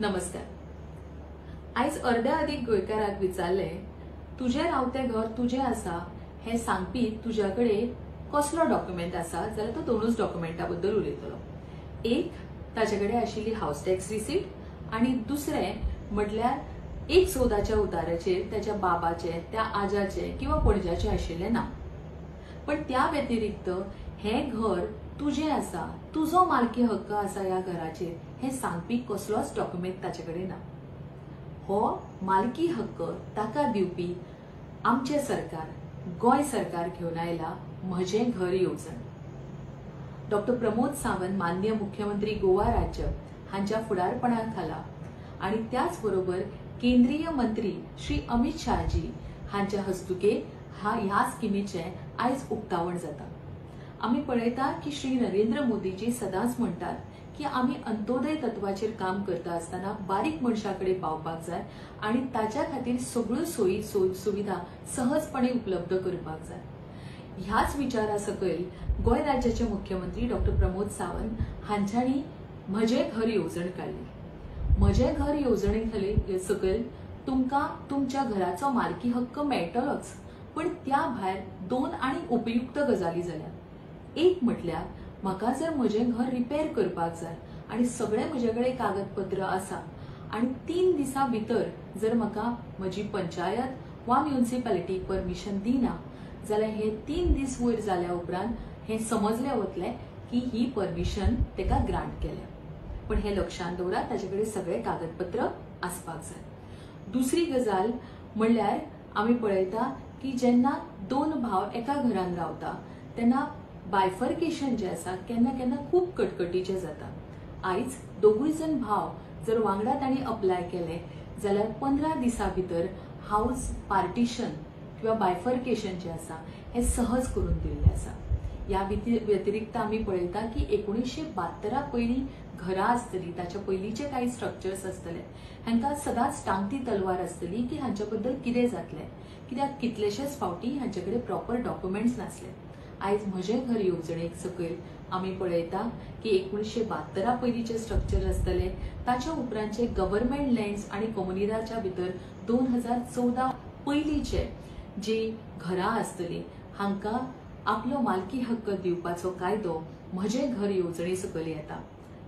नमस्कार। आयज अर्ध्या अधिक गोंयकारांक विचारले तुझे रावते घर तुझे आसा हे सांगपी तुझ्याकडे कसलो डॉक्युमेंट आसा जाल्यार तो दोनूच डॉक्युमेंटा बद्दल उलयतलो। एक ताच्याकडे आशिल्ली हाऊस टॅक्स रिसीट आणि दुसरे म्हटल्यार एक सौदाच्या उताराचेर त्याच्या बाबाचे त्या आजाचे किंवा पणजाचे आशिल्ले नांव। पण त्या व्यतिरिक्त हे घर तुझे आसा तुझो मालकी हक्क आसा ह्या घराचेर हे सांगपी कसलोच डॉक्युमेंट ताच्याकडे ना। हो मालकी हक्क ताका दिवपी आमचे सरकार गोंय सरकार घेवन आयला म्हजे घर येवजण। डॉक्टर प्रमोद सावंत माननीय मुख्यमंत्री गोवा राज्य हांच्या फुडारपणाखाला आणि त्याच बरोबर केंद्रीय मंत्री श्री अमित शाहजी हांच्या हस्तुके ह्या स्किमीचे आयज उक्तावण जाता। आम्ही पळयता की श्री नरेंद्र मोदीजी सदांच म्हणतात की आम्ही अंत्योदय तत्वाचेर काम करता असताना बारीक मनशाकडे पावपाक जाय आणि ताच्या खातीर सगळ्यो सोयी सुविधा सहजपणे उपलब्ध करपाक जाय। ह्याच विचारा सकयल गोंय राज्याचे मुख्यमंत्री डॉक्टर प्रमोद सावंत हांच्यांनी म्हजे घर येवजण काडली। म्हजे घर येवजणे सकयल तुमकां तुमच्या घराचो मालकी हक्क मेळटलोच, पण त्या भायर दोन आणि उपयुक्त गजाली जाल्या। एक म्हटल्यार म्हाका जर म्हजे घर रिपेर करपाक जाय आणि सगळे म्हजेकडे कागदपत्र आसा आणि 3 दिसां भितर जर म्हाका म्हजी पंचायत वा म्युनिसिपालिटी परमिशन दिना जाल्यार हे 3 दीस वयर जाल्या उपरांत हे समजले वतले की ही परमिशन तेका ग्रांट केल्या। पण हे लक्षात दवरा ताजेकडे सगळे कागदपत्र आसपाक जाय। दुसरी गजाल म्हणल्यार आम्ही पळयता की जेन्ना दोन भाव एका घरान रावता तेन्ना बायफर्केशन जे आसा केन्ना केन्ना खूप कटकटीचे जाता। आयज दोगूय जण भाव जर वांगडा तांणी अप्लाय केले जाल्यार 15 दिसां भितर हाऊस पार्टिशन किंवा बायफर्केशन जे आसा हे सहज करून दिल्ले आसा। या व्यतिरिक्त आम्ही पळयता की 1972 पयलीं घरां आसतली ताच्या पयलींचे काही स्ट्रक्चर्स आसतले हांकां सदांच टांगती तलवार आसतली की हांच्या बद्दल कितें जातलें, कित्याक कितलेशेच फावटी हांचेकडे प्रॉपर डॉक्युमेंट्स नासले। आयज म्हजे घर येवजणेक सकयल आम्ही पळयता की 1972 पयलींचे स्ट्रक्चर आसतले ताच्या उपरांतचे गव्हर्नमेंट लँड्स आणि कम्युनिटीच्या भितर 2014 पयलींचे जी घरां आसतली हांकां आपलो मालकी हक्क दिवपाचो कायदो म्हजे घर येवजणे सकयल येता।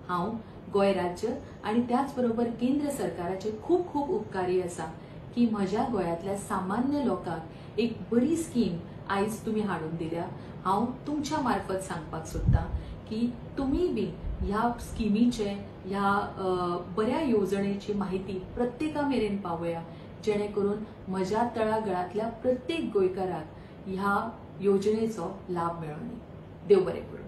हांव गोंय राज्य आणि त्याच बरोबर केंद्र सरकाराचे खूप खूप उपकारी आसा की म्हज्या गोंयांतल्या सामान्य लोकांक एक बरी स्कीम आयज तुम्ही हाडून दिल्या। हांव तुमच्या मार्फत सांगपाक सोदता की तुम्ही बी ह्या स्किमीचे ह्या बऱ्या येवजणेची माहिती प्रत्येका मेरेन पावया जेणे करून म्हज्या तळागळातल्या प्रत्येक गोंयकाराक ह्या योजनेचो लाभ मेळोनी। देव बरें करूं।